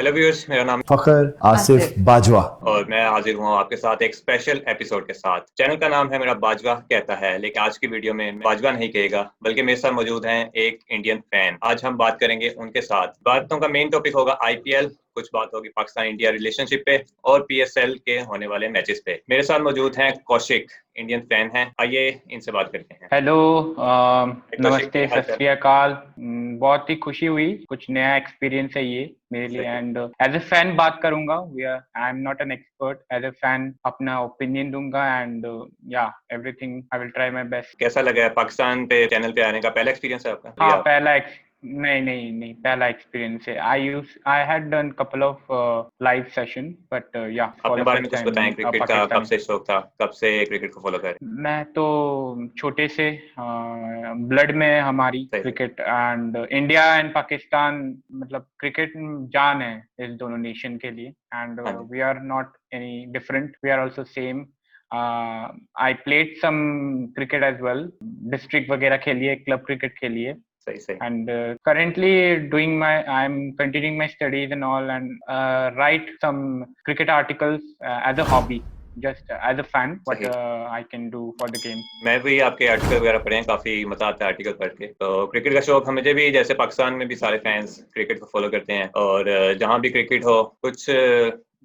Hello viewers, मेरा नाम फखर आसिफ आसिफ। बाजवा। और मैं हाजिर हुआ हूँ आपके साथ एक स्पेशल एपिसोड के साथ। चैनल का नाम है मेरा बाजवा कहता है, लेकिन आज की वीडियो में मैं बाजवा नहीं कहेगा बल्कि मेरे साथ मौजूद हैं एक इंडियन फैन। आज हम बात करेंगे उनके साथ। बातों का मेन टॉपिक होगा आईपीएल, कुछ बात होगी पाकिस्तान इंडिया रिलेशनशिप पे और पीएसएल के होने वाले मैचेस पे। मेरे साथ मौजूद हैं कौशिक, इंडियन फैन हैं। आइए इनसे बात करते हैं। हेलो। कौशिक, नमस्ते, क्या हाल सत चाल? श्री अकाल। बहुत ही खुशी हुई, कुछ नया एक्सपीरियंस है ये मेरे लिए। सही। एंड एज ए फैन बात करूंगा। We are I am not an expert. As a fan अपना ओपिनियन दूंगा and yeah everything I will try my best. कैसा लगा है पाकिस्तान पे चैनल पे आने का? पहला एक्सपीरियंस है आपका? हाँ, रिया, नहीं नहीं नहीं, पहला एक्सपीरियंस है। I had done couple of live session but या फॉर अपने द बारे में फर्स्ट कुछ टाइम बताएं। इन क्रिकेट का कब पाकिस्तानी। से शौक था? कब से क्रिकेट को फॉलो करें? मैं तो छोटे से ब्लड में है हमारी सही सही। Cricket. And India and Pakistan मतलब क्रिकेट जान है इस दोनों नेशन के लिए। एंड हाँ जी। We are not any different, we are also same. I played some cricket as well, district वगैरह खेलिए, क्लब क्रिकेट खेलिए। सही सही। And currently doing I'm continuing my studies and all, and write some cricket articles as a hobby, just as a fan, what सही। I can do for the game. मैं भी आपके article वगैरह पढ़े हैं, काफी मजा आता है आर्टिकल पढ़ के। तो क्रिकेट का शौक मुझे भी, जैसे पाकिस्तान में भी सारे फैंस क्रिकेट को फॉलो करते हैं और जहाँ भी क्रिकेट हो कुछ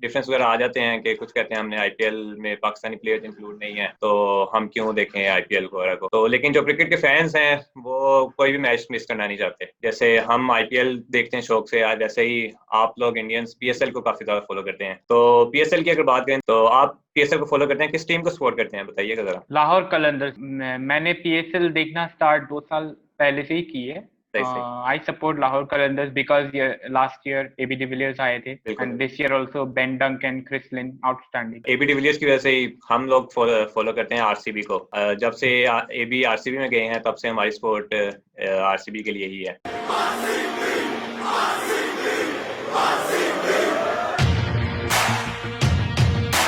डिफरेंस वगैरह आ जाते हैं कि कुछ कहते हैं हमने आईपीएल में पाकिस्तानी प्लेयर्स इंक्लूड नहीं है तो हम क्यों देखें आईपीएल वगैरह को। तो लेकिन जो क्रिकेट के फैंस हैं वो कोई भी मैच मिस करना नहीं चाहते। जैसे हम आईपीएल देखते हैं शौक से, आज वैसे ही आप लोग इंडियंस पीएसएल को काफी ज्यादा फॉलो करते हैं। तो पीएसएल की अगर बात करें तो आप पीएसएल को फॉलो करते हैं, किस टीम को सपोर्ट करते हैं बताइएगा जरा। लाहौर कलंदर्स। मैंने पीएसएल देखना स्टार्ट 2 साल पहले से ही की है। सही सही। I support Lahore Qalandars because last year AB de Villiers आए थे बिल्कुल एंड बिल्कुल। This year also Ben Dunk and Chris Lynn outstanding. AB de Villiers की वजह से ही हम लोग फॉलो करते हैं आरसीबी को। जब से एबी आरसीबी में गए हैं तब से हमारी सपोर्ट आरसीबी के लिए ही है।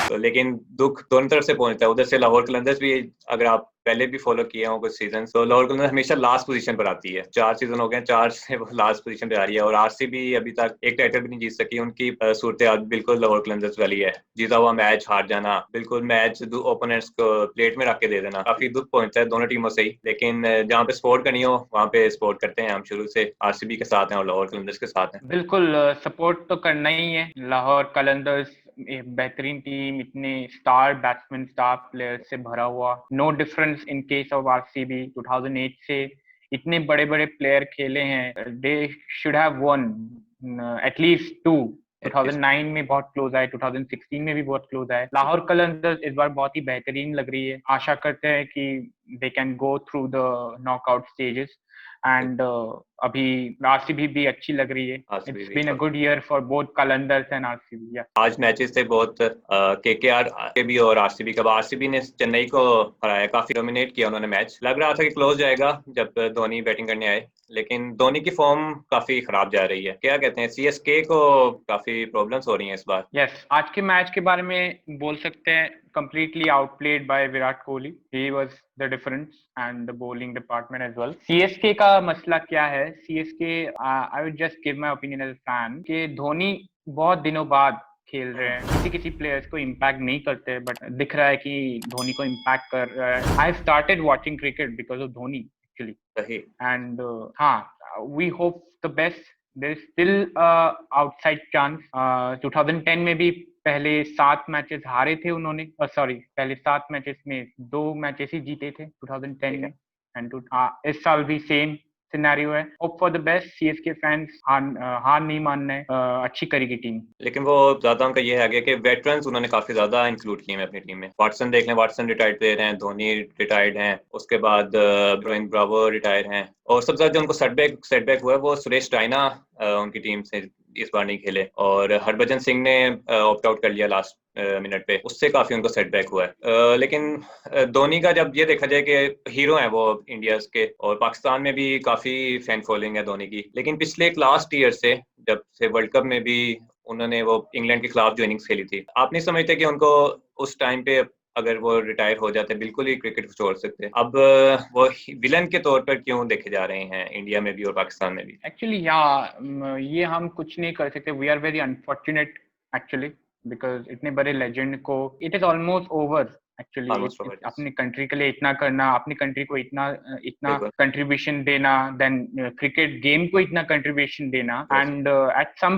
तो लेकिन दुख दोनों तरफ से पहुंचता है। उधर से लाहौर कलंदर्स भी, अगर आप पहले भी फॉलो किए हो कुछ सीजन, तो लाहौर कलंदर्स हमेशा लास्ट पोजीशन पर आती है। 4 सीजन हो गए, 4 से वो लास्ट पोजीशन पे आ रही है। और आरसीबी अभी तक एक टाइटल भी नहीं जीत सकी। उनकी सूरत हाल बिल्कुल लाहौर कलंदर्स वाली है। जीता हुआ मैच हार जाना, बिल्कुल मैच ओपोनेंट्स को प्लेट में रख के दे देना, काफी दुख पहुंचता है दोनों टीमों से ही। लेकिन जहाँ पे सपोर्ट करनी हो वहाँ पे सपोर्ट करते हैं हम शुरू से। आरसीबी के साथ हैं और लाहौर कलंदर्स के साथ हैं। बिल्कुल, सपोर्ट तो करना ही है। लाहौर कलंदर्स एक बेहतरीन टीम, इतने स्टार बैट्समैन, स्टार प्लेयर से भरा हुआ। No difference in case of RCB. 2008 से इतने बड़े बड़े प्लेयर खेले हैं। They should have one at least two. 2009 में बहुत क्लोज आए, 2016 में भी बहुत क्लोज आए। लाहौर कलंदर्स इस बार बहुत ही बेहतरीन लग रही है। आशा करते हैं कि they can go through the knockout stages. And अभी आरसीबी भी अच्छी लग रही है। आरसीबी इट्स भी been a good year for both Qalandars and RCB. आज मैचेस थे बहुत, केकेआर के भी और आरसीबी का। आरसीबी ने चेन्नई को हराया, काफी डोमिनेट किया उन्होंने मैच। लग रहा था कि क्लोज जाएगा जब धोनी बैटिंग करने आए, लेकिन धोनी की फॉर्म काफी खराब जा रही है। क्या कहते हैं, सीएसके को काफी प्रॉब्लम्स हो रही हैं इस बार। यस, आज के मैच के बारे में बोल सकते हैं completely outplayed by Virat Kohli. He was the difference and the bowling department as well. CSK का मसला क्या है? CSK, I would just give my opinion as a fan कि धोनी बहुत दिनों बाद खेल रहे हैं। किसी किसी प्लेयर्स को इम्पैक्ट नहीं करते, बट दिख रहा है कि धोनी को इम्पैक्ट कर रहा है। I started watching cricket because of Dhoni actually. सही। एंड हाँ, we hope the best. There is still outside chance. 2010 में भी पहले 7 मैचेस हारे थे उन्होंने। सॉरी, पहले 7 मैचेस में 2 मैचेस ही जीते थे 2010 में। एंड इस साल भी सेम सिनेरियो है। Hope for the best. CSK fans हार नहीं मानना है। अच्छी करेगी टीम। लेकिन वो ज्यादा उनका ये है कि वेटरन्स उन्होंने काफी ज्यादा इंक्लूड किए हैं अपनी टीम में। वाटसन देख लें, वाटसन रिटायर्ड प्लेयर हैं, धोनी रिटायर्ड हैं, उसके बाद रोहित ब्रावो रिटायर हैं। और सबसे ज्यादा जो उनको सेटबैक हुआ है वो सुरेश रायना उनकी टीम से इस बार नहीं खेले, और हरभजन सिंह ने ऑप्ट आउट कर लिया लास्ट मिनट पे, उससे काफी उनको सेटबैक हुआ है। लेकिन धोनी का जब ये देखा जाए कि हीरो हैं वो इंडिया के, और पाकिस्तान में भी काफी फैन फॉलोइंग है धोनी की। लेकिन पिछले एक लास्ट ईयर से, जब से वर्ल्ड कप में भी उन्होंने वो इंग्लैंड के खिलाफ जो इनिंग्स खेली थी, आप नहीं समझते कि उनको उस टाइम पे अगर वो रिटायर हो जाते बिल्कुल ही क्रिकेट छोड़ सकते। अब वो विलन के तौर पर क्यों देखे जा रहे हैं इंडिया में भी और पाकिस्तान में भी? एक्चुअली या ये हम कुछ नहीं कर सकते, we are very unfortunate actually, because इतने बड़े लेजेंड को it is almost over actually. Almost over, अपनी कंट्री के लिए इतना करना, अपनी कंट्री को इतना इतना बिल्कुल। कंट्रीब्यूशन देना, देन क्रिकेट गेम को इतना कंट्रीब्यूशन देना, Yes. And at some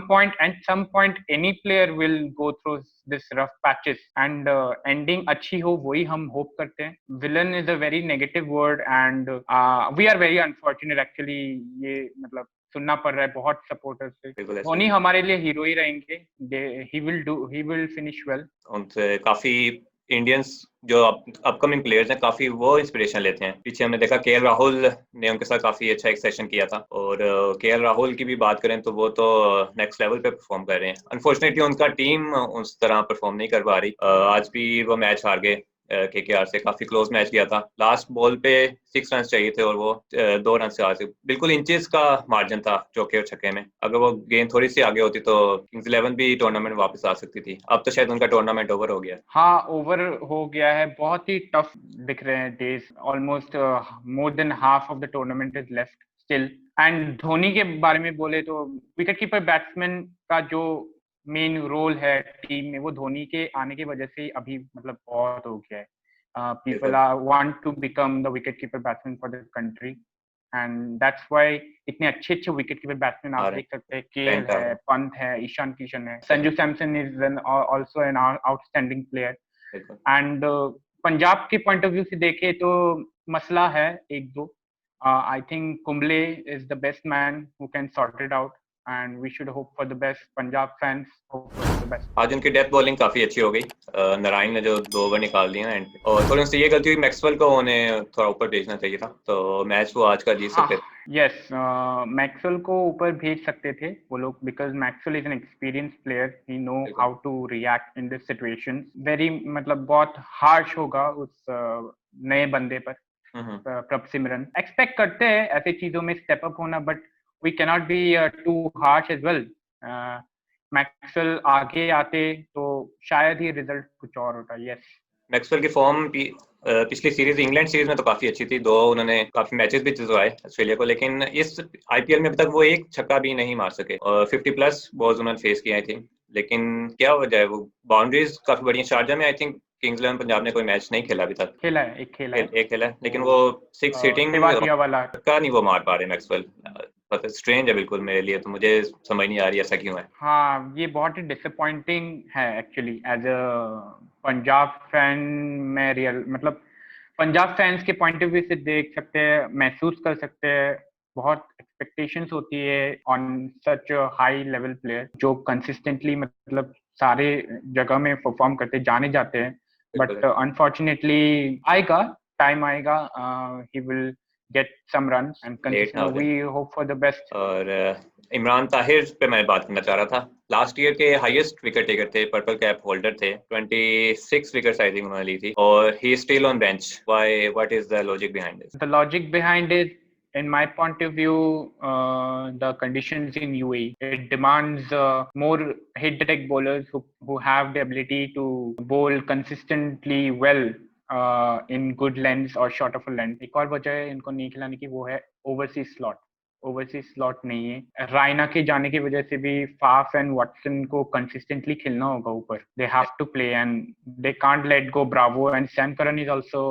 point any player will go through this rough patches, and ending अच्छी हो वही हम होप करते हैं। Villain is a very negative word, and we are very unfortunate actually. ये मतलब सुनना पड़ रहा है बहुत सपोर्टर्स से। बिल्कुल ऐसे धोनी हमारे लिए हीरो ही रहेंगे, ही विल फिनिश वेल। उनसे काफी इंडियंस जो अपकमिंग प्लेयर्स हैं काफी वो इंस्पिरेशन लेते हैं। पीछे हमने देखा केएल राहुल ने उनके साथ काफी अच्छा एक सेशन किया था, और केएल राहुल की भी बात करें तो वो तो नेक्स्ट लेवल पे परफॉर्म कर रहे हैं। अनफॉर्चुनेटली उनका टीम उस तरह परफॉर्म नहीं कर पा रही। आज भी वो मैच हार गए केकेआर से। काफी क्लोज मैच गया था, लास्ट बॉल पे 6 रन चाहिए थे और वो 2 रन से हार गए। बिल्कुल इंचेस का मार्जिन था चौके और छक्के में। अगर वो गेंद थोड़ी सी आगे होती तो किंग्स 11 भी टूर्नामेंट वापस आ सकती थी। अब तो शायद उनका टूर्नामेंट ओवर हो गया। हाँ, ओवर हो गया है, बहुत ही टफ दिख रहे हैं days. Almost more than half of the tournament is left still. And Dhoni के बारे में बोले तो विकेट कीपर बैट्समैन का जो मेन रोल है टीम में, वो धोनी के आने की वजह से अभी मतलब बहुत हो गया है। People are want to become the wicket keeper batsman for the country, and that's why इतने अच्छे अच्छे विकेट कीपर बैट्समैन आप देख सकते हैं। केएल है, पंत है, ईशान किशन है, Sanju Samson is also an outstanding player. And Punjab के पॉइंट ऑफ व्यू से देखे तो मसला है एक दो। I think Kumble is the best man who can sort it out, and we should hope for the best. Punjab fans hope for the best. आज उनकी डेथ बॉलिंग काफी अच्छी हो गई। नारायण ने जो 2 ओवर निकाल दिए एंड, और थोड़ी उनसे ये गलती हुई, मैक्सवेल को उन्हें थोड़ा ऊपर भेजना चाहिए था, तो मैच वो आज का जीत सकते थे। यस, मैक्सवेल को ऊपर भेज सकते थे वो लोग, because Maxwell is an experience player, he know how to react in this situation. Very मतलब बहुत हार्श होगा उस नए बंदे पर। प्रभ सिमरन एक्सपेक्ट करते हैं ऐसे चीजों में स्टेप अप होना, but we cannot be too harsh as well. Maxwell आगे आते तो शायद ही रिजल्ट कुछ और होता। यस, मैक्सवेल की फॉर्म पिछली सीरीज इंग्लैंड सीरीज में तो काफी अच्छी थी, 2 उन्होंने काफी मैचेस भी जितवाए ऑस्ट्रेलिया को, लेकिन इस आईपीएल में अभी तक वो एक छक्का भी नहीं मार सके, और 50+ बॉल्स उन्होंने फेस किया थी। लेकिन क्या वजह है, वो बाउंड्रीज काफी बढ़िया। शारजा में आई थिंक किंग्स 11 पंजाब ने कोई मैच नहीं खेला अभी तक। खेला है, एक खेला है, एक खेला है, लेकिन वो 6 हिटिंग तेवातिया वाला। छक्का नहीं वो मार पा रहे मैक्सवेल। पता स्ट्रेंज है बिल्कुल मेरे लिए, तो मुझे समझ नहीं आ रही ऐसा क्यों है। हाँ, ये बहुत ही डिसअपॉइंटिंग है actually as a Punjab fan. मैं रियल मतलब पंजाब फैंस के पॉइंट ऑफ व्यू से देख सकते हैं, महसूस कर सकते हैं। बहुत एक्सपेक्टेशंस होती है on such high level player जो कंसिस्टेंटली मतलब सारे जगह में परफॉर्म करते जाने जाते हैं। बट अनफॉर्चुनेटली आएगा, टाइम आएगा, he will get some runs and consistent. We hope for the best. और इमरान ताहिर पे मैं बात करना चाह रहा था। लास्ट ईयर के हाईएस्ट विकेट टेकर थे, पर्पल कैप होल्डर थे, 26 विकेट्स आई थिंक उन्होंने ली थी, और he is still on bench. Why, what is the logic behind this? The logic behind it, in my point of view, the conditions in UAE, it demands more hit-deck bowlers who have the ability to bowl consistently well in good lengths or short of a length. एक और वजह है इनको नहीं खिलाने की, वो है ओवरसीज स्लॉट। ओवरसीज स्लॉट नहीं है। रायना के जाने की वजह से भी फाफ एंड वॉटसन को कंसिस्टेंटली खेलना होगा ऊपर। They have to play and they can't let go Bravo, and Sam Curran is also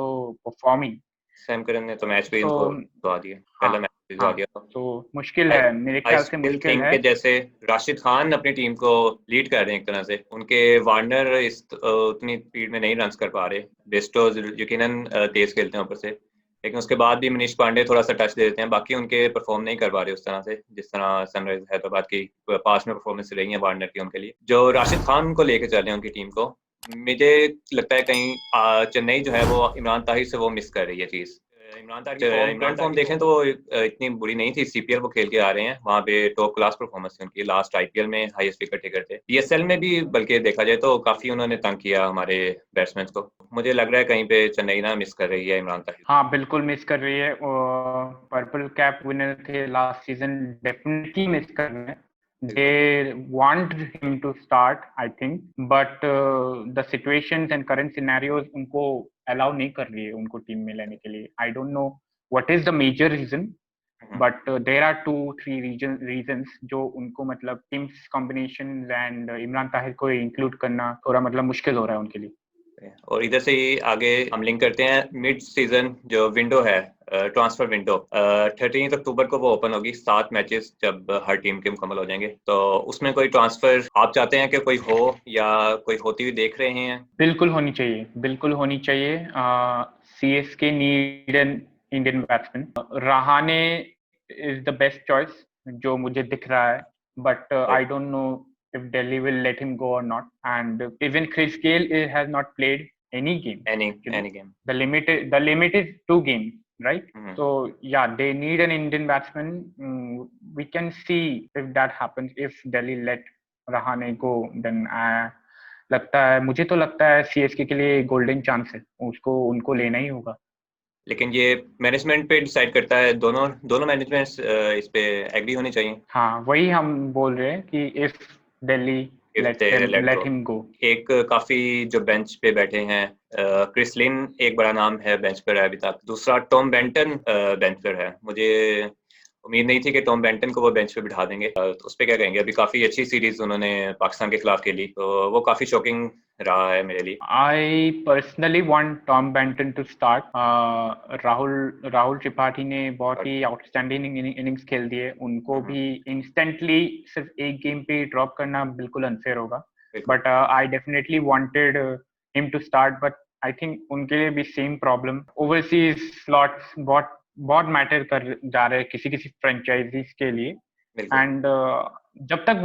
performing. Sam Curran ने तो मैच भी इनको जितवा दिया, पहला मैच जितवा दिया। तो मुश्किल है, मेरे ख्याल से मुश्किल है। जैसे राशिद खान अपनी टीम को लीड कर रहे हैं एक तरह से, उनके वार्नर इस उतनी स्पीड में नहीं रन कर पा रहे। बेस्टो यकीनन तेज खेलते हैं ऊपर से, लेकिन उसके बाद भी मनीष पांडे थोड़ा सा टच दे देते हैं। बाकी उनके परफॉर्म नहीं कर पा रहे उस तरह से जिस तरह सनराइज हैदराबाद की पास में परफॉर्मेंस रही है वार्नर की उनके लिए। जो राशिद खान को लेके चल रहे हैं उनकी टीम को, मुझे लगता है कहीं चेन्नई जो है वो इमरान ताहिर से वो मिस कर रही है चीज। इमरान फॉर्म देखें तो इतनी बुरी नहीं थी। सीपीएल वो खेल के आ रहे हैं, वहाँ पे टॉप क्लास परफॉर्मेंस थी उनकी। लास्ट आईपीएल में हाईएस्ट विकेट टेकर थे। पीएसएल में भी बल्कि देखा जाए तो काफी उन्होंने तंग किया हमारे बैट्समैन को। मुझे लग रहा है कहीं पे चेन्नई ना मिस कर रही है इमरान ताहिर। हाँ, बिल्कुल मिस कर रही है। पर्पल कैप विनर थे लास्ट सीजन, डेफिनेटली मिस कर रहे हैं। They want him to start, I think, but the situations and current scenarios उनको allow नहीं कर रही है उनको टीम में लेने के लिए. I don't know what is the major reason, but there are 2-3 reasons जो उनको मतलब teams combinations and Imran Tahir को इंक्लूड करना थोड़ा मतलब मुश्किल हो रहा है उनके लिए. और इधर से ही आगे हम लिंक करते हैं मिड सीजन जो विंडो है, ट्रांसफर विंडो 13 अक्टूबर को वो ओपन होगी, 7 मैचेस जब हर टीम के मुकम्मल हो जाएंगे. तो उसमें कोई ट्रांसफर आप चाहते हैं कि कोई हो या कोई होती हुई देख रहे हैं? बिल्कुल होनी चाहिए, बिल्कुल होनी चाहिए. CSK need an Indian batsman. Rahane is the best choice जो मुझे दिख रहा है, but I don't know if Delhi will let him go or not. And even Chris Gayle has not played any game. Any actually. game. The limit is 2 games, right? So yeah, they need an Indian batsman. We can see if that happens. If Delhi let Rahane go, then मुझे तो लगता है CSK के लिए golden chance है, उसको उनको लेना ही होगा. लेकिन ये मैनेजमेंट पे डिसाइड करता है, दोनों मैनेजमेंट्स इस पे एग्री होनी चाहिए. हाँ, वही हम बोल रहे हैं कि if Delhi let him go. एक काफी जो बेंच पे बैठे हैं, क्रिस लिन एक बड़ा नाम है बेंच पर है अभी तक. दूसरा टॉम बेंटन बेंच पर है. मुझे उम्मीद नहीं थी कि टॉम बेंटन को वो बेंच पे बिठा देंगे. तो उस पे क्या कहेंगे? अभी काफी अच्छी सीरीज उन्होंने पाकिस्तान के खिलाफ खेली, तो वो काफी शॉकिंग रहा है मेरे लिए. I personally want Tom Benton to start. Rahul Tripathi ने बहुत ही आउटस्टैंडिंग इनिंग्स खेल दिए. उनको भी इंस्टेंटली सिर्फ एक गेम पे ड्रॉप करना बिल्कुल अनफेयर होगा. But I definitely wanted him to start, but I think उनके लिए भी सेम प्रॉब्लम. ओवरसीज स्लॉट्स बहुत मैटर कर जा रहे हैं किसी फ्रेंचाइजीज के लिए. एंड जब तक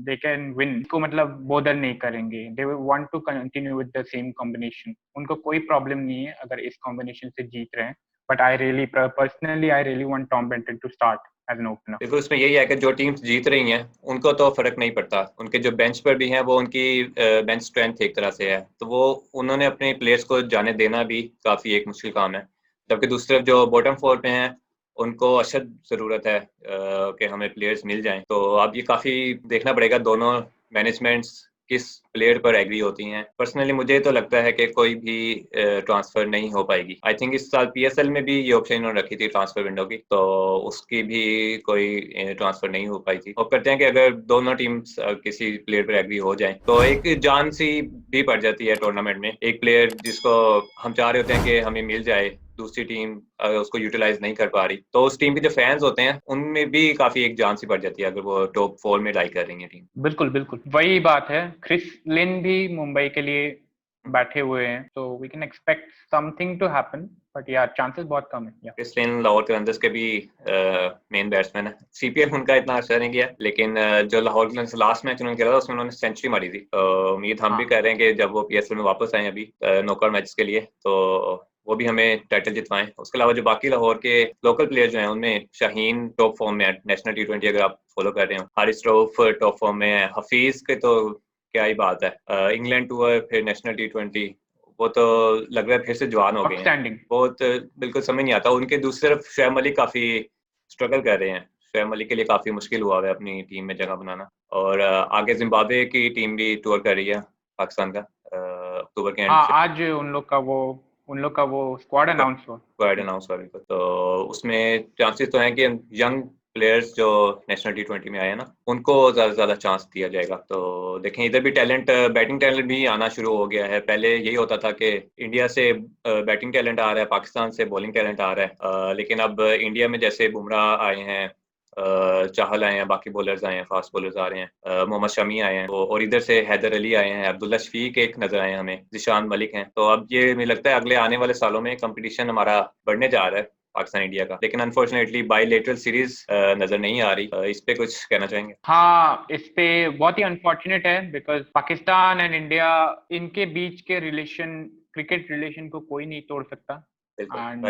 दे कैन विन को मतलब बोदर नहीं करेंगे. They want to continue with the same combination. उनको कोई प्रॉब्लम नहीं है अगर इस कॉम्बिनेशन से जीत रहे हैं. But I really want Tom Banton to start as an opener. देखो, उसमें यही है कि जो टीम्स जीत रही हैं उनको तो फर्क नहीं पड़ता. उनके जो बेंच पर भी हैं वो उनकी बेंच स्ट्रेंथ एक तरह से है, तो वो उन्होंने अपने प्लेयर्स को जाने देना भी काफी एक मुश्किल काम है. जबकि दूसरी तरफ जो बॉटम 4 पे हैं उनको अशद जरूरत है कि हमें प्लेयर्स मिल जाएं. तो अब ये काफी देखना पड़ेगा दोनों मैनेजमेंट्स किस प्लेयर पर एग्री होती हैं. पर्सनली मुझे तो लगता है कि कोई भी ट्रांसफर नहीं हो पाएगी. आई थिंक इस साल PSL में भी ये ऑप्शन इन्होंने रखी थी ट्रांसफर विंडो की, तो उसकी भी कोई ट्रांसफर नहीं हो पाई थी. होप करते हैं कि अगर दोनों टीम्स किसी प्लेयर पर एग्री हो जाएं तो एक जान सी भी पड़ जाती है टूर्नामेंट में. एक प्लेयर जिसको हम चाह रहे होते हैं कि हमें मिल जाए, दूसरी टीम उसको यूटिलाइज नहीं कर पा रही, तो उस टीम के जो फैंस होते हैं उनमें भी काफी एक जान सी पड़ जाती है अगर वो टॉप 4 में लाइक कर रही है टीम. बिल्कुल वही बात है. क्रिस लिन भी मुंबई के लिए बैठे हुए हैं, तो we can expect something to happen, but यार चांसेस बहुत कम है. क्रिस लिन लाहौर कलंदर्स के भी मेन बैट्समैन है. CPL उनका इतना अच्छा नहीं गया, लेकिन जो लाहौर कलंदर्स लास्ट मैच उन्होंने खेला था उसमें उन्होंने सेंचुरी मारी थी. उम्मीद हम भी कर रहे हैं कि जब वो PSL में वापस आए अभी नॉकआउट मैच के लिए, तो वो भी हमें टाइटल जितवाएं. उसके अलावा जो बाकी लाहौर के लोकल प्लेयर जो हैं उनमें शाहीन टॉप फॉर्म में है नेशनल T20 अगर आप फॉलो कर रहे हो. हारिस रऊफ टॉप फॉर्म में है. हफीज के तो क्या ही बात है, इंग्लैंड टूर फिर नेशनल T20, वो तो लग रहा है फिर से जवान हो गए हैं. बहुत बिल्कुल समझ नहीं आता. उनके दूसरी तरफ शुएब मलिक काफी स्ट्रगल कर रहे हैं. शुएब मलिक के लिए काफी मुश्किल हुआ है अपनी टीम में जगह बनाना. और आगे जिम्बाब्वे की टीम भी टूर कर रही है पाकिस्तान का अक्टूबर के एंड से. आज उन लोग का वो स्क्वाड अनाउंस हुआ. तो उसमें चांसेस तो हैं कि यंग प्लेयर्स जो नेशनल T20 में आए हैं ना, उनको ज्यादा चांस दिया जाएगा. तो देखें, इधर भी बैटिंग टैलेंट भी आना शुरू हो गया है. पहले यही होता था कि इंडिया से बैटिंग टैलेंट आ रहा है, पाकिस्तान से बॉलिंग टैलेंट आ रहा है. लेकिन अब इंडिया में जैसे बुमराह आए हैं, चाहल आए हैं, बाकी बॉलर्स आए हैं, फास्ट बॉलर्स आ रहे हैं, मोहम्मद शमी आए हैं, और इधर से हैदर अली आए हैं, अब्दुल्ला शफीक एक नजर आए हैं हमें, जिशान मलिक हैं. तो अब ये मुझे लगता है अगले आने वाले सालों में कंपटीशन हमारा बढ़ने जा रहा है पाकिस्तान इंडिया का. लेकिन अनफॉर्चुनेटली बायलैटरल सीरीज नजर नहीं आ रही. इस पे कुछ कहना चाहेंगे? हाँ, इस पे बहुत ही अनफॉर्चुनेट है, बिकॉज पाकिस्तान एंड इंडिया, इनके बीच के क्रिकेट रिलेशन को कोई नहीं तोड़ सकता. And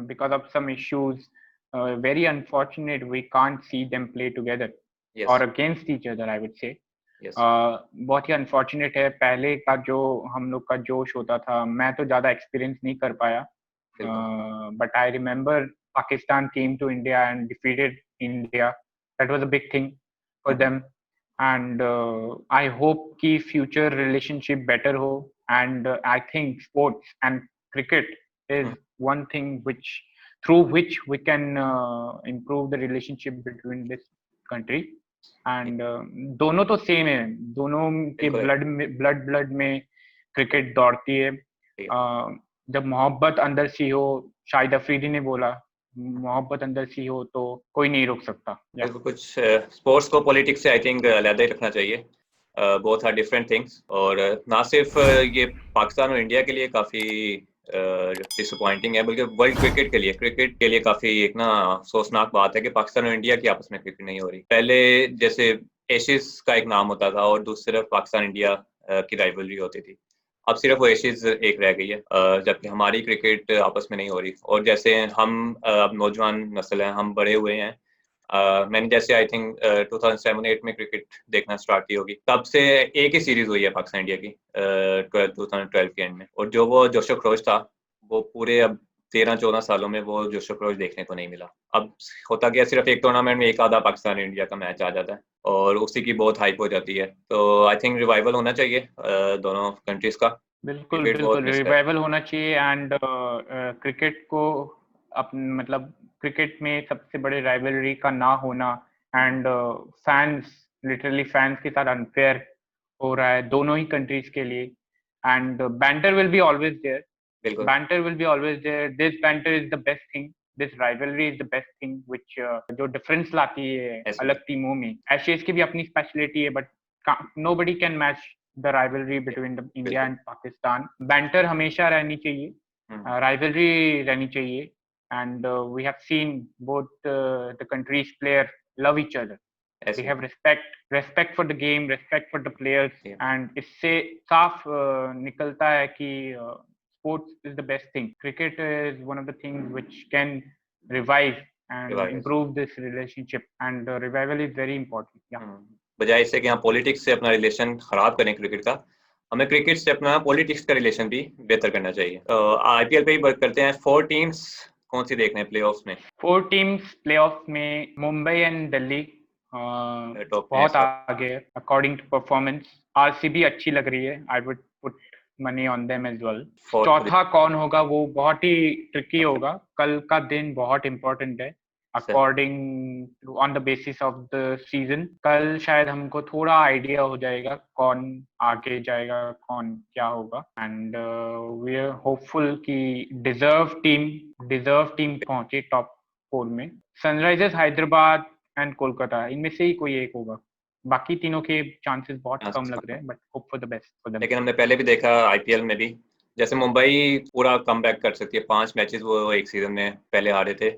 because of some issues, very unfortunate we can't see them play together. Yes. Or against each other, I would say. Yes. बहुत ही अनफॉर्चुनेट है. पहले का जो हम लोग का जोश होता था, मैं तो ज्यादा एक्सपीरियंस नहीं कर पाया, but I remember Pakistan came to India and defeated India. That was a big thing for them, and I hope कि future relationship better हो. And I think sports and cricket is one thing through which we can improve the relationship between this country. And दोनों तो same है, दोनों के blood में cricket दौड़ती है. जब मोहब्बत अंदर सी हो, शाहिद अफरीदी ने बोला, मोहब्बत अंदर सी हो तो कोई नहीं रोक सकता. कुछ स्पोर्ट्स को पॉलिटिक्स से आई थिंक अलग ही रखना चाहिए. बोथ आर डिफरेंट थिंग्स, और ना सिर्फ ये पाकिस्तान और इंडिया के लिए काफी डिसअपॉइंटिंग है, बल्कि वर्ल्ड क्रिकेट के लिए काफी एक ना अफसोसनाक बात है कि पाकिस्तान और इंडिया की आपस में क्रिकेट नहीं हो रही. पहले जैसे एशिज का एक नाम होता था और दूसरी तरफ पाकिस्तान इंडिया की राइवलरी होती थी. अब सिर्फ वो एशिज एक रह गई है, जबकि हमारी क्रिकेट आपस में नहीं हो रही. और जैसे हम अब नौजवान नस्ल है, हम बड़े हुए हैं. मैंने जैसे आई थिंक 2007-8 में क्रिकेट देखना स्टार्ट की होगी, तब से एक ही सीरीज हुई है पाकिस्तान इंडिया की 2012 के एंड में. और जो वो जोशो खरोश था, वो पूरे अब 13-14 सालों में वो जोशो खरोश देखने को नहीं मिला. अब होता गया सिर्फ एक टूर्नामेंट में एक आधा पाकिस्तान इंडिया का मैच आ जाता है और उसी की बहुत हाइप हो जाती है. तो आई थिंक रिवाइवल होना चाहिए दोनों कंट्रीज का. बिल्कुल रिवाइवल होना चाहिए. एंड क्रिकेट को मतलब क्रिकेट में सबसे बड़े राइवलरी का ना होना, एंड लिटरली फैंस के साथ अनफेयर हो रहा है दोनों ही कंट्रीज के लिए. And banter will be always there. This banter is the best thing. This rivalry is the best thing which जो डिफरेंस लाती है अलग टीमों में. एशियज की भी अपनी स्पेशलिटी है, but nobody can match the rivalry between the India and Pakistan. Banter हमेशा रहनी चाहिए, rivalry रहनी चाहिए. And we have seen both the countries' players love each other. They have respect for the game, respect for the players. And इससे साफ निकलता है कि sports is the best thing. Cricket is one of the things which can revive and improve this relationship. And revival is very important. Yeah. बजाय इससे कि हम politics से अपना रिलेशन खराब करें क्रिकेट का, हमें क्रिकेट से अपना पॉलिटिक्स का रिलेशन भी बेहतर करना चाहिए. आईपीएल पे ही बात करते हैं. 4 टीम्स कौन सी देखने हैं प्लेऑफ्स में? 4 टीम्स प्लेऑफ्स में मुंबई एंड दिल्ली बहुत आगे है अकॉर्डिंग टू परफॉर्मेंस. आरसीबी अच्छी लग रही है. I would put money on them as well. चौथा कौन होगा वो बहुत ही ट्रिकी होगा. कल का दिन बहुत इंपॉर्टेंट है according to on the basis of the season. कल शायद हमको थोड़ा आइडिया हो जाएगा कौन आगे जाएगा, कौन क्या होगा. एंड वी आर होपफुल कि डिजर्व टीम पहुंचे टॉप 4 में. सनराइजर्स हैदराबाद एंड कोलकाता, इनमें से ही कोई एक होगा. बाकी तीनों के चांसेस बहुत कम लग रहे हैं, but hope for the best for them. लेकिन हमने पहले भी देखा आईपीएल में भी, जैसे मुंबई पूरा कमबैक कर सकती है. 5 मैचेस वो एक सीजन में पहले हारे थे,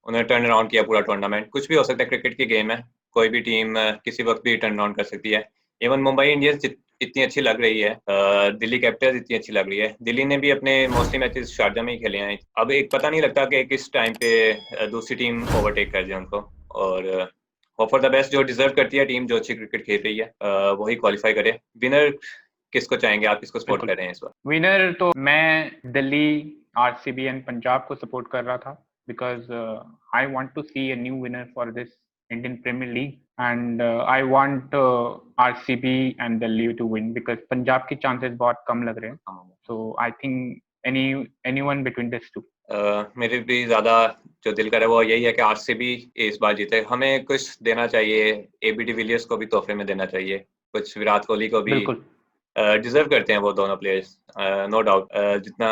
उन्होंने टर्न अराउंड किया पूरा टूर्नामेंट. कुछ भी हो सकता है, क्रिकेट की गेम है, कोई भी टीम किसी वक्त भी टर्न अराउंड कर सकती है. इवन मुंबई इंडियंस इतनी अच्छी लग रही है, दिल्ली कैपिटल्स इतनी अच्छी लग रही है. दिल्ली ने भी अपने मोस्टली मैचेस शारजा में ही खेले हैं. अब एक पता नहीं लगता कि किस टाइम पे दूसरी टीम ओवरटेक कर जाए उनको. और होप फॉर द बेस्ट. जो डिजर्व करती है टीम, जो अच्छी क्रिकेट खेल रही है, वही क्वालिफाई करे. विनर किसको चाहेंगे आप? किसको सपोर्ट कर रहे हैं इस बार? विनर तो मैं दिल्ली, आरसीबी एंड पंजाब को सपोर्ट कर रहा था, because I want to see a new winner for this Indian Premier League, and I want RCB and Delhi to win because Punjab के chances बहुत कम लग रहे हैं. So I think anyone between these two. मेरे भी ज्यादा जो दिल कर रहा है वो यही है कि आरसीबी इस बार जीते. हमें कुछ देना चाहिए, एबी डिविलियर्स को भी तोहफे में देना चाहिए, कुछ विराट कोहली को भी. डिजर्व करते हैं वो दोनों प्लेयर्स, नो डाउट. जितना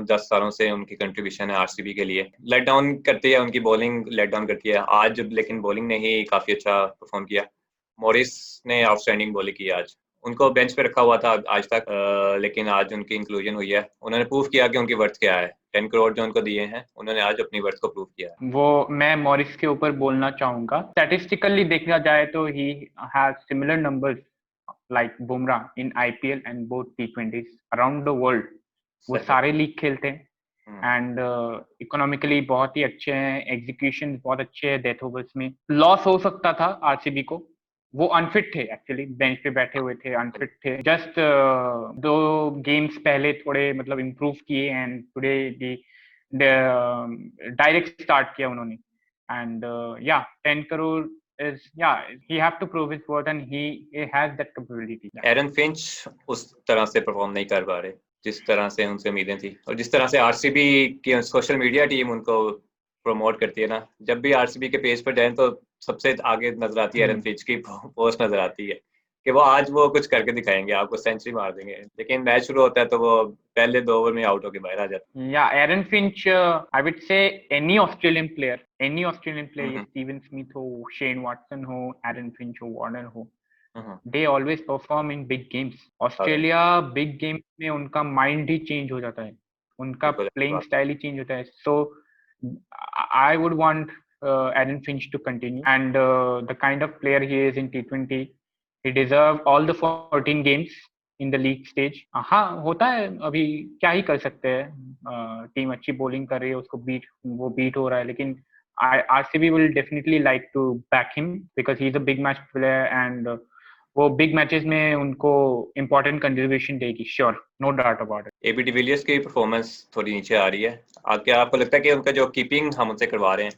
10 सालों से उनकी कंट्रीब्यूशन है आरसीबी के लिए. लेट डाउन करती है उनकी बॉलिंग, लेट डाउन करती है आज, लेकिन बॉलिंग ने ही काफी अच्छा परफॉर्म किया. मॉरिस ने आउटस्टैंडिंग बॉलिंग की आज. उनको बेंच पे रखा हुआ था आज तक, लेकिन आज उनकी इंक्लूजन हुई है. उन्होंने प्रूव किया कि उनकी वर्थ क्या है. 10 करोड़ जो उनको दिए हैं, उन्होंने आज अपनी वर्थ को प्रूव किया है. वो मैं मॉरिस के ऊपर बोलना चाहूंगा. स्टैटिस्टिकली देखा जाए तो he has similar numbers like Bumrah in IPL and both T20s around the world. वो सारे लीग खेलते हैं एंड इकोनॉमिकली बहुत ही अच्छे हैं. एग्जीक्यूशन बहुत अच्छे हैं. डेथ ओवर्स में लॉस हो सकता था आरसीबी को. वो अनफिट थे एक्चुअली, बेंच पे बैठे हुए थे, अनफिट थे. जस्ट 2 गेम्स पहले थोड़े मतलब इम्प्रूव किए एंड टुडे डायरेक्ट स्टार्ट किया उन्होंने. and yeah, 10 crore is, yeah, he have to prove his worth and he has that capability. Aaron Finch उस तरह से परफॉर्म नहीं कर पा रहे जिस तरह से उनसे उम्मीदें थी, और जिस तरह से आरसीबी की सोशल मीडिया टीम उनको प्रमोट करती है ना, जब भी आरसीबी के पेज पर जाए तो सबसे आगे नजर आती है एरन फिंच की पोस्ट नजर आती है कि वो आज वो कुछ करके दिखाएंगे, आपको सेंचुरी मार देंगे, लेकिन मैच शुरू होता है तो वो पहले 2 ओवर में आउट होके बाहर आ जाते हैं। Yeah, Aaron Finch, I would say any Australian player, ये स्टीवन स्मिथ हो, शेन वाटसन हो, एरन फिंच हो, वार्नर हो, they always perform in big games. Australia big game में उनका माइंड ही चेंज हो जाता है, उनका प्लेइंग स्टाइल ही चेंज होता है. सो I would want Aaron Finch to continue, and the kind of player he is in T20, he deserve all the 14 games in the league stage. हाँ, होता है, अभी क्या ही कर सकते हैं, टीम अच्छी बॉलिंग कर रही है, उसको बीट हो रहा है, लेकिन RCB will definitely like to back him because he is a big match player and वो बिग मैचेस में उनको इम्पोर्टेंट कंट्रीब्यूशन देगी, sure, no doubt about it. AB de Villiers की परफॉर्मेंस थोड़ी नीचे आ रही है. क्या आपको लगता है कि उनका जो कीपिंग हम उनसे करवा रहे हैं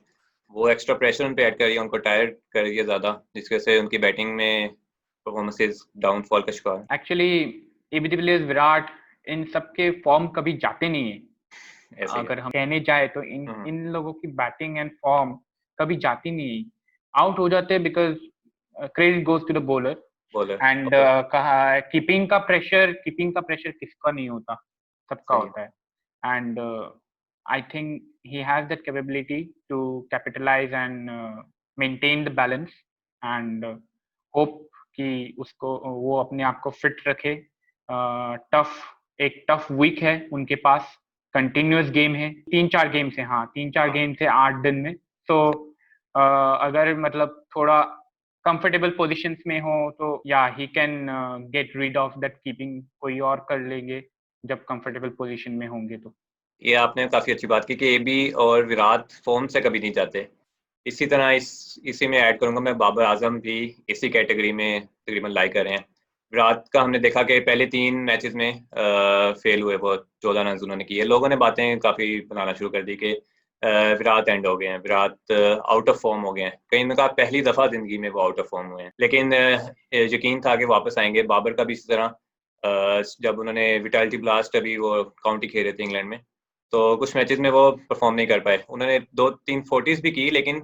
वो एक्स्ट्रा प्रेशर उन पे ऐड कर रही है, उनको टायर्ड कर रही है ज्यादा, जिसकी वजह से उनकी बैटिंग में परफॉर्मेंसेस डाउनफॉल का शिकार? एक्चुअली एबी डिविलियर्स, विराट, इन सबके फॉर्म कभी जाते नहीं है. अगर हम कहने जाए तो इन लोगों की बैटिंग एंड फॉर्म कभी जाती नहीं है, आउट हो जाते हैं because credit goes to the bowler. And कहा कीपिंग का प्रेशर किसका नहीं होता, सबका होता है. And I think he has that capability to capitalise and maintain the balance and hope कि उसको वो अपने आप को फिट रखे. एक टफ वीक है उनके पास, कंटिन्यूअस गेम है, 3-4 गेम से, 3-4 गेम से 8 दिन में. तो अगर मतलब थोड़ा कंफर्टेबल पोजीशंस में हो तो या he can get rid of that keeping, कोई और कर लेंगे जब कंफर्टेबल पोजीशन में होंगे. तो ये आपने काफी अच्छी बात की कि एबी और विराट फॉर्म से कभी नहीं जाते. इसी तरह इसी में ऐड करूंगा मैं, बाबर आजम भी इसी कैटेगरी में तकरीबन लाई कर रहे हैं. विराट का हमने देखा कि पहले 3 मैचेस में फेल हुए, वो 14 रन उन्होंने किए. लोगों ने बातें काफी बनाना शुरू कर दी कि विराट एंड हो गए हैं, विराट आउट ऑफ फॉर्म हो गए हैं. कहीं ने कहा पहली दफा जिंदगी में वो आउट ऑफ फॉर्म हुए हैं, लेकिन यकीन था कि वापस आएंगे. बाबर का भी इसी तरह, जब उन्होंने विटालिटी ब्लास्ट अभी वो काउंटी खेल रहे थे इंग्लैंड में, तो कुछ मैचेस में वो परफॉर्म नहीं कर पाए. उन्होंने 2-3 40s भी की, लेकिन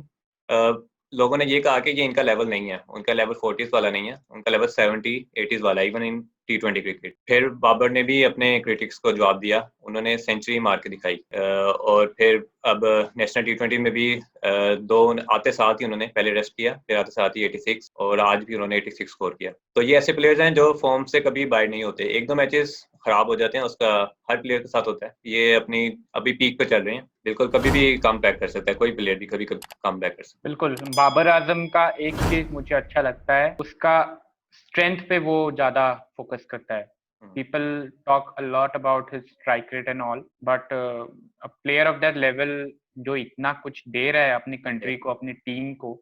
लोगों ने ये कहा कि ये इनका लेवल नहीं है, उनका लेवल 40s वाला नहीं है, उनका लेवल 70-80s वाला, इवन इन T20 क्रिकेट. फिर बाबर ने भी अपने क्रिटिक्स को जवाब दिया, उन्होंने सेंचुरी मार के दिखाई. और फिर अब नेशनल T20 में भी 2 आते साथ ही उन्होंने पहले रेस्ट किया, फिर आते साथ ही 86, और आज भी उन्होंने 86 स्कोर किया. तो ये ऐसे प्लेयर्स हैं जो फॉर्म से कभी बाहर नहीं होते. 1-2 मैचेस खराब हो जाते हैं, उसका हर प्लेयर के साथ होता है. ये अपनी अभी पीक पे चल रहे हैं, बिल्कुल कभी भी कम बैक कर सकता है, कोई प्लेयर भी कभी कम बैक कर सकता है. बिल्कुल. बाबर आजम का एक चीज मुझे अच्छा लगता है, उसका स्ट्रेंथ पे वो ज्यादा फोकस करता है. People talk a lot about his strike rate and all, but a player of that level जो इतना कुछ दे रहा है अपनी कंट्री को, अपनी टीम को,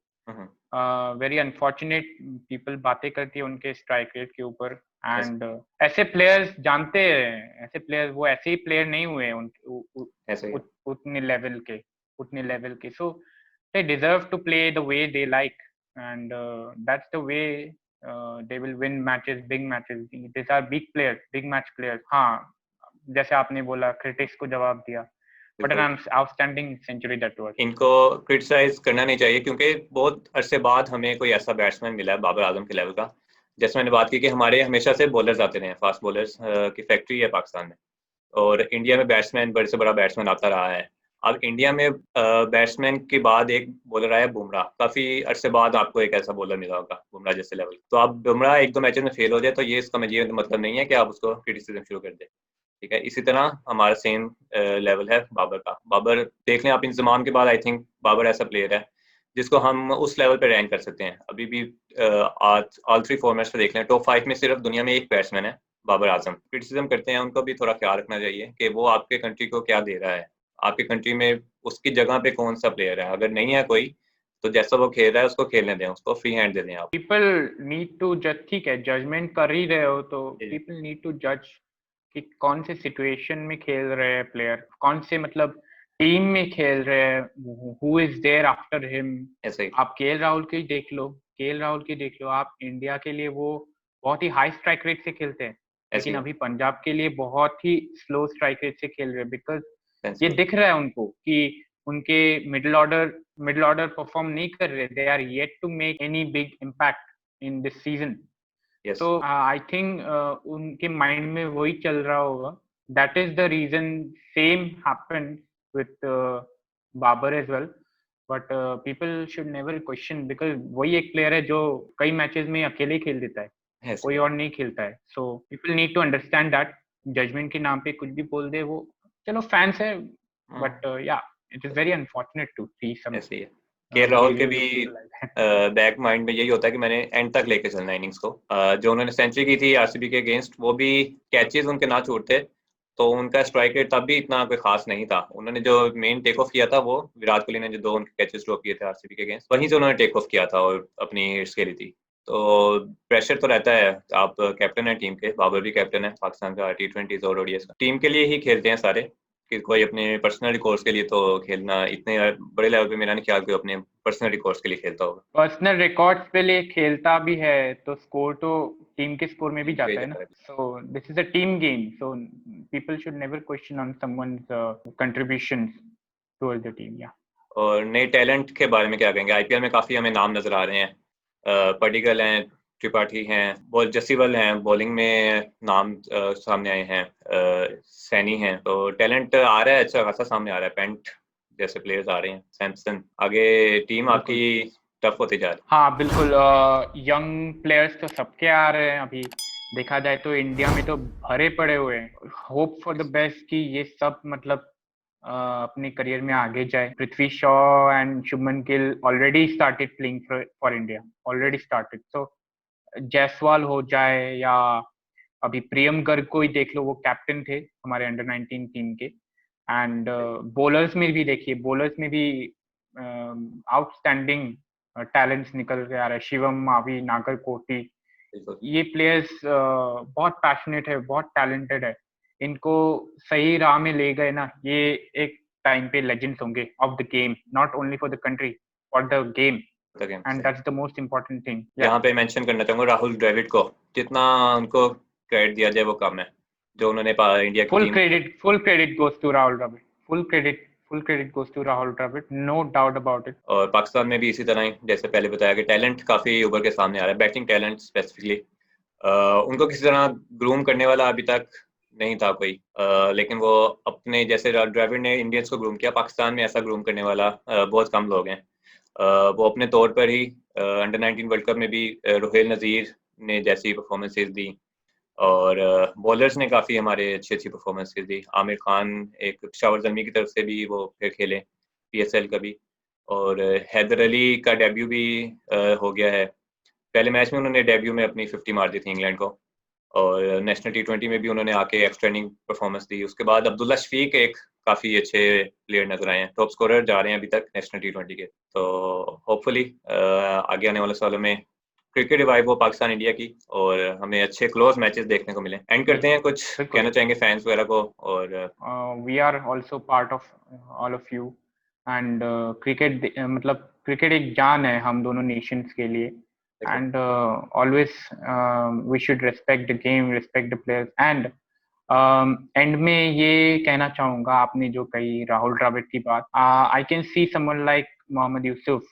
वेरी अनफॉर्चुनेट पीपल बातें करती है उनके स्ट्राइक रेट के ऊपर. एंड ऐसे प्लेयर्स जानते हैं, ऐसे प्लेयर्स वो ऐसे ही प्लेयर नहीं हुए उतने लेवल के. सो they deserve to play the way they like, and that's the way they will win matches, big matches. These are big players, big match players. हाँ, जैसे आपने बोला, क्रिटिक्स को जवाब दिया, but an outstanding century that was. इनको criticise करना नहीं चाहिए, क्योंकि बहुत अरसे बाद हमें कोई ऐसा बैट्समैन मिला है बाबर आजम के लेवल का. जैसे मैंने बात की कि हमारे हमेशा से बॉलर्स आते रहे हैं, फास्ट बॉलर्स की फैक्ट्री है पाकिस्तान में, और इंडिया में बैट्समैन बड़े से बड़ा बैट्समैन आता रहा है. अब इंडिया में बैट्समैन के बाद एक बॉलर आया बुमराह, काफी अरसे बाद आपको एक ऐसा बॉलर मिला होगा बुमराह जैसे लेवल. तो आप बुमराह 1-2 मैचेस में फेल हो जाए तो ये इसका मतलब नहीं है कि आप उसको क्रिटिसिज्म शुरू कर दें. ठीक है, इसी तरह हमारा सेम लेवल है बाबर का. बाबर देख लें आप, इंतजाम के बाद आई थिंक बाबर ऐसा प्लेयर है जिसको हम उस लेवल पे रैंक कर सकते हैं. अभी भी आज ऑल 3 फॉर्मेट्स पे देख लें, टॉप 5 में सिर्फ दुनिया में एक बैट्समैन है, बाबर आजम. क्रिटिसिज्म करते हैं उनको भी थोड़ा ख्याल रखना चाहिए कि वो आपके कंट्री को क्या दे रहा है, आपके कंट्री में उसकी जगह पे कौन सा प्लेयर है. अगर नहीं है कोई तो जैसा वो खेल रहा है उसको खेलने दें, उसको फ्री हैंड दे दें आप. पीपल नीड टू जज. ठीक है, जजमेंट कर ही रहे हो तो पीपल नीड टू जज कि कौन से सिचुएशन में खेल रहे हैं प्लेयर, कौन से मतलब टीम में खेल रहे हैं, who is there after him. ऐसे ही आप केएल राहुल के देख लो, केएल राहुल की देख लो आप, इंडिया के लिए वो बहुत ही हाई स्ट्राइक रेट से खेलते हैं, ऐसे लेकिन ही अभी पंजाब के लिए बहुत ही स्लो स्ट्राइक रेट से खेल रहे हैं, बिकॉज ये सेंसिबल। दिख रहा है उनको कि उनके मिडिल ऑर्डर परफॉर्म नहीं कर रहे, they are yet to make any big impact in this season. Yes. तो आई थिंक उनके माइंड में वही चल रहा होगा, that is the reason same happened with Babar as well, but people should never question, because वही एक प्लेयर है जो कई मैचेस में अकेले ही खेल देता है, ऐसे कोई ही और नहीं खेलता है। So people need to understand that judgement के नाम पे कुछ भी बोल दे वो, चलो फैंस है, but yeah it is very unfortunate to see some ऐसे ही है। केएल राहुल के भी behaviour like that. Back mind में यही होता है कि मैंने एंड तक लेके चलना इनिंग्स को। जो उन्होंने सेंचुरी की थी आरसीबी के अगेंस्ट, वो भी कैचेस उनके ना छूटते तो उनका स्ट्राइक रेट तब भी इतना कोई खास नहीं था। उन्होंने जो मेन टेक ऑफ किया था वो विराट कोहली ने जो 2 उनके कैचेस ड्रॉप किए थे आरसीबी के अगेंस्ट, वहीं से उन्होंने टेक ऑफ किया था और अपनी हिट्स खेली थी। तो प्रेशर तो रहता है। आप कैप्टन है टीम के, बाबर भी कैप्टन है पाकिस्तान का T20s और ओडीआईs का। टीम के लिए ही खेलते हैं सारे, कि कोई अपने पर्सनल रिकॉर्ड्स के लिए तो खेलना इतने बड़े लेवल पे मेरा नहीं ख्याल कोई अपने पर्सनल रिकॉर्ड्स के लिए खेलता होगा। पर्सनल रिकॉर्ड्स पे लिए खेलता भी है तो स्कोर तो टीम के स्कोर में भी टीम के जाता है लिए ना। जाता है। So this is a team game, so people should never question on someone's contributions towards the team. या और नए टैलेंट के बारे में क्या कहेंगे? आईपीएल में काफी हमें नाम नजर आ रहे हैं। पडिक्कल हैं, त्रिपाठी हैं, बॉल जसीवल हैं, बॉलिंग में नाम सामने आए हैं, सैनी हैं। तो टैलेंट आ रहा है, अच्छा खासा सामने आ रहा है। पेंट जैसे प्लेयर्स आ रहे हैं, सैमसन। आगे टीम आपकी बिल्कुल, टफ होती जा रही हाँ बिल्कुल, यंग प्लेयर्स तो सबके आ रहे हैं अभी। देखा जाए तो इंडिया में तो भरे पड़े हुए हैं। होप फॉर द बेस्ट कि ये सब मतलब अपने करियर में आगे जाए। Prithvi Shaw and Shubman Gill already started playing for India, already started. So Jaiswal हो जाए या अभी प्रियम गर्ग को ही देख लो, वो कैप्टन थे हमारे अंडर 19 टीम के। एंड बॉलर्स में भी देखिए, बॉलर्स में भी आउटस्टैंडिंग टैलेंट्स निकल के आ रहा है। शिवम मावी, नागरकोटी, है। ये प्लेयर्स बहुत पैशनेट है, बहुत टैलेंटेड है। इनको सही राह में ले गए ना, ये एक टाइम पे लेजेंड्स होंगे of the game, not only for the country, for the game, and that's the most important thing. या यहाँ पे मेंशन करना चाहूंगा राहुल द्रविड़ को। जितना उनको क्रेडिट दिया जाए वो कम है, जो उन्होंने इंडिया की team. full credit goes to Rahul Dravid. Full credit goes to Rahul Dravid. No doubt about it. और पाकिस्तान में भी इसी तरह ही, जैसे पहले बताया कि टैलेंट काफी उभर के सामने आ रहा है, बैटिंग टैलेंट स्पेसिफिकली। उनको किसी तरह ग्रूम करने वाला अभी तक नहीं था कोई। लेकिन वो अपने जैसे द्रविड़ ने इंडियंस को ग्रूम किया, पाकिस्तान में ऐसा ग्रूम करने वाला बहुत कम लोग हैं। वो अपने तौर पर ही अंडर 19 वर्ल्ड कप में भी रोहेल नज़ीर ने जैसी परफॉर्मेंसेज दी, और बॉलर्स ने काफ़ी हमारे अच्छी अच्छी परफॉर्मेंसेज दी। आमिर खान एक पेशावर ज़ल्मी की तरफ से भी वो फिर खेले पीएसएल का भी, और हैदर अली का डेब्यू भी हो गया है। पहले मैच में उन्होंने डेब्यू में अपनी 50 मार दी थी इंग्लैंड को, और नेशनल T20 में भी उन्होंने आके एक्सटेंडिंग परफॉर्मेंस दी। उसके बाद अब्दुल्ला शफीक एक काफ़ी अच्छे प्लेयर नजर आए हैं, टॉप स्कोरर जा रहे हैं अभी तक नेशनल T20 के। तो होपफुली आगे आने वाले सालों में क्रिकेट रिवाइव हो पाकिस्तान इंडिया की, और हमें अच्छे क्लोज मैचेस देखने को मिले। एंड करते हैं, बिल्कुल कुछ बिल्कुल। कहना चाहेंगे फैंस वगैरह को? और We are also part of all of you, and cricket मतलब क्रिकेट एक जान है हम दोनों नेशंस के लिए। And always we should respect the game, respect the players. And end में ये कहना चाहूंगा, आपने जो कही राहुल द्रविड़ की बात, I can see someone like Mohammad Yousuf,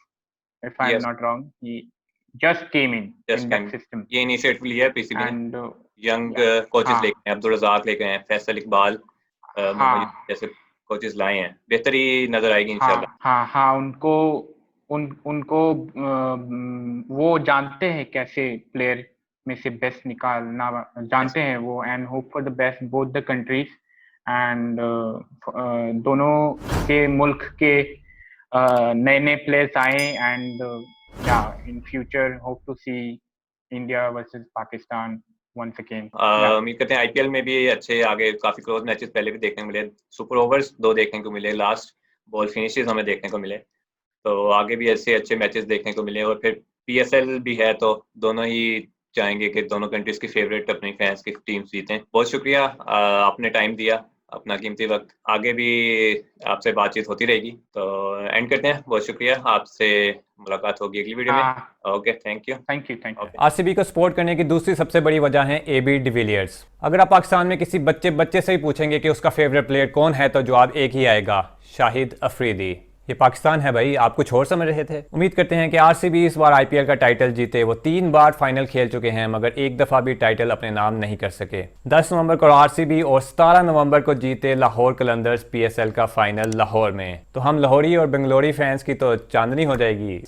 if I'm yes, not wrong. He just came in just that system. ये इनिशिएटिव लिया है पीसीबी ने। And यंग yeah, कोचेस हाँ लेके आए, अब्दुल रजाक लेके आए, फैसल इकबाल, मोहम्मद हाँ यूसुफ जैसे कोचेस लाए हैं। बेहतरी नजर आएगी इंशाल्लाह। हाँ हाँ हाँ, उनको उनको वो जानते हैं कैसे प्लेयर में से बेस्ट निकालना, Yes. जानते हैं वो। And hope for the best both the countries. And दोनों के मुल्क के नए नए प्लेयर्स आए। And yeah in future hope to see India versus Pakistan once again. Yeah, उम्मीद करते हैं आईपीएल में भी अच्छे आगे काफी क्लोज मैचेस पहले भी देखने को मिले, सुपर ओवर्स 2 देखने को मिले, लास्ट बॉल फिनिशेस हमें देखने को मिले। तो आगे भी ऐसे अच्छे मैचेस देखने को मिले, और फिर पीएसएल भी है, तो दोनों ही चाहेंगे कि दोनों कंट्रीज की फेवरेट अपनी फैंस की टीम्स जीतें। बहुत शुक्रिया, आपने टाइम दिया अपना कीमती वक्त। आगे भी आपसे बातचीत होती रहेगी, तो एंड करते हैं। बहुत शुक्रिया, आपसे मुलाकात होगी अगली वीडियो में। Okay, thank you. Thank you. RCB को सपोर्ट करने की दूसरी सबसे बड़ी वजह है एबी डिविलियर्स। अगर आप पाकिस्तान में किसी बच्चे से ही पूछेंगे कि उसका फेवरेट प्लेयर कौन है, तो जवाब एक ही आएगा, शाहिद अफरीदी। ये पाकिस्तान है भाई, आप कुछ और समझ रहे थे। उम्मीद करते हैं कि आरसीबी इस बार आईपीएल का टाइटल जीते। वो 3 बार फाइनल खेल चुके हैं, मगर एक दफ़ा भी टाइटल अपने नाम नहीं कर सके। 10 नवंबर को आरसीबी और 17 नवंबर को जीते लाहौर कलंदर्स पीएसएल का फाइनल लाहौर में। तो हम लाहौरी और बेंगलोरी फैंस की तो चांदनी हो जाएगी।